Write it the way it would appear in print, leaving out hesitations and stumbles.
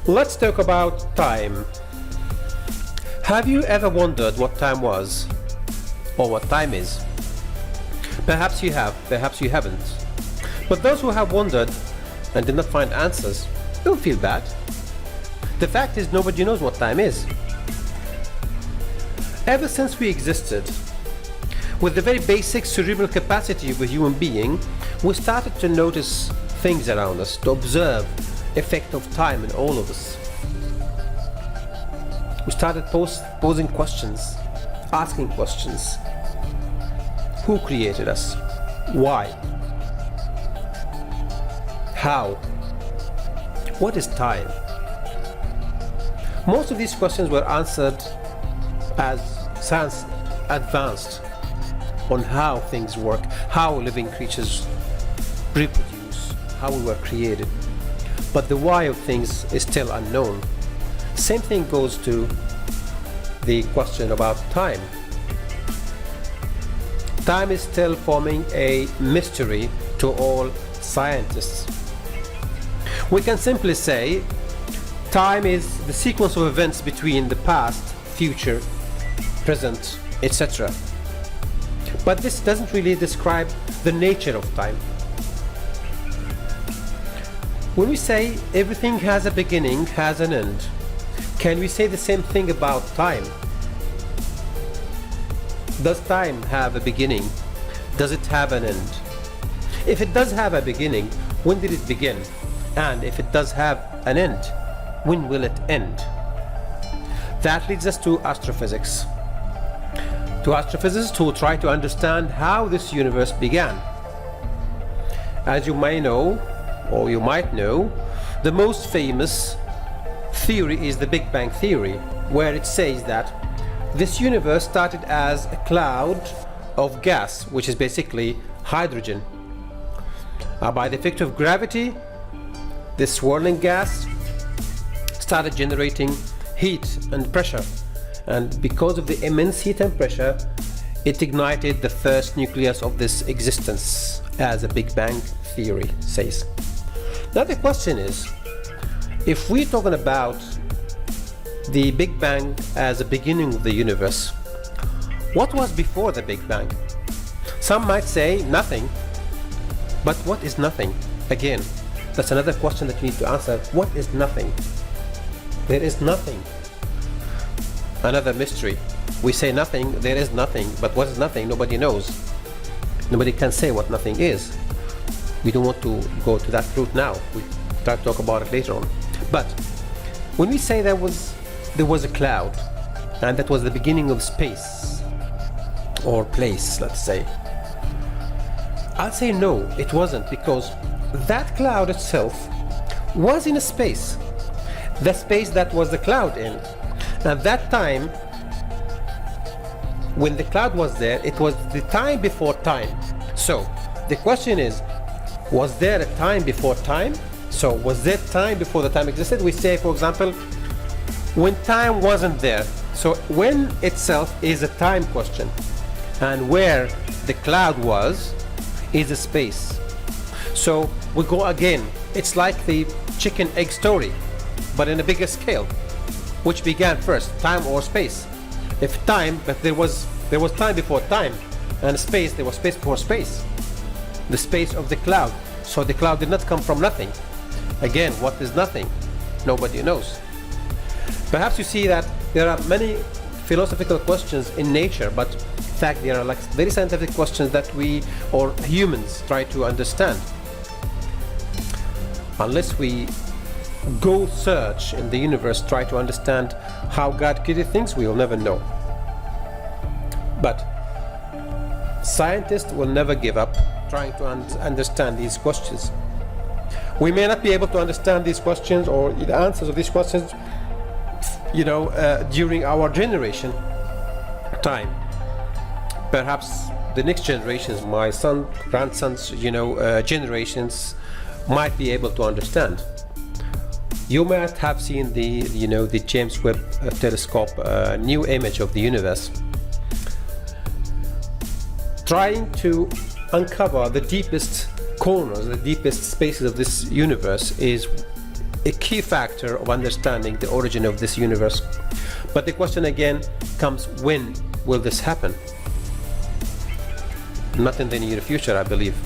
Let's talk about time. Have you ever wondered what time was? Or what time is? Perhaps you have, perhaps you haven't. But those who have wondered and did not find answers don't feel bad. The fact is, nobody knows what time is. Ever since we existed, with the very basic cerebral capacity of a human being, we started to notice things around us, to observe effect of time in all of us. We started posing questions, asking questions. Who created us? Why? How? What is time? Most of these questions were answered as science advanced on how things work, how living creatures reproduce, how we were created. But the why of things is still unknown. Same thing goes to the question about time. Time is still forming a mystery to all scientists. We can simply say time is the sequence of events between the past, future, present, etc. But this doesn't really describe the nature of time. When we say everything has a beginning, has an end, can we say the same thing about time? Does time have a beginning? Does it have an end? If it does have a beginning, when did it begin? And if it does have an end, when will it end? That leads us to astrophysics. To astrophysicists who try to understand how this universe began. As you may know, or you might know, the most famous theory is the Big Bang Theory, where it says that this universe started as a cloud of gas, which is basically hydrogen. By the effect of gravity, this swirling gas started generating heat and pressure, and because of the immense heat and pressure, it ignited the first nucleus of this existence, as a Big Bang Theory says. Now the question is, if we're talking about the Big Bang as a beginning of the universe, what was before the Big Bang? Some might say nothing, but what is nothing? Again, that's another question that we need to answer. What is nothing? There is nothing. Another mystery. We say nothing, there is nothing, but what is nothing? Nobody knows. Nobody can say what nothing is. We don't want to go to that route now. We try to talk about it later on. But when we say there was a cloud, and that was the beginning of space, or place, let's say, I'd say no, it wasn't, because that cloud itself was in a space. The space that was the cloud in. At that time, when the cloud was there, it was the time before time. So the question is, was there a time before time? So was there time before the time existed? We say, for example, when time wasn't there. So when itself is a time question, and where the cloud was is a space. So we go again, it's like the chicken egg story, but in a bigger scale. Which began first, time or space? If time, but there was time before time, and space, there was space before space. The space of the cloud. So the cloud did not come from nothing. Again, what is nothing? Nobody knows. Perhaps you see that there are many philosophical questions in nature, but in fact they are like very scientific questions that we, or humans, try to understand. Unless we go search in the universe, try to understand how God created things, we will never know. But scientists will never give up trying to understand these questions. We may not be able to understand these questions or the answers of these questions, during our generation time. Perhaps the next generations, my son, grandsons, generations, might be able to understand. You might have seen the James Webb Telescope new image of the universe, trying to uncover the deepest corners, the deepest spaces of this universe is a key factor of understanding the origin of this universe. But the question again comes, when will this happen? Not in the near future, I believe.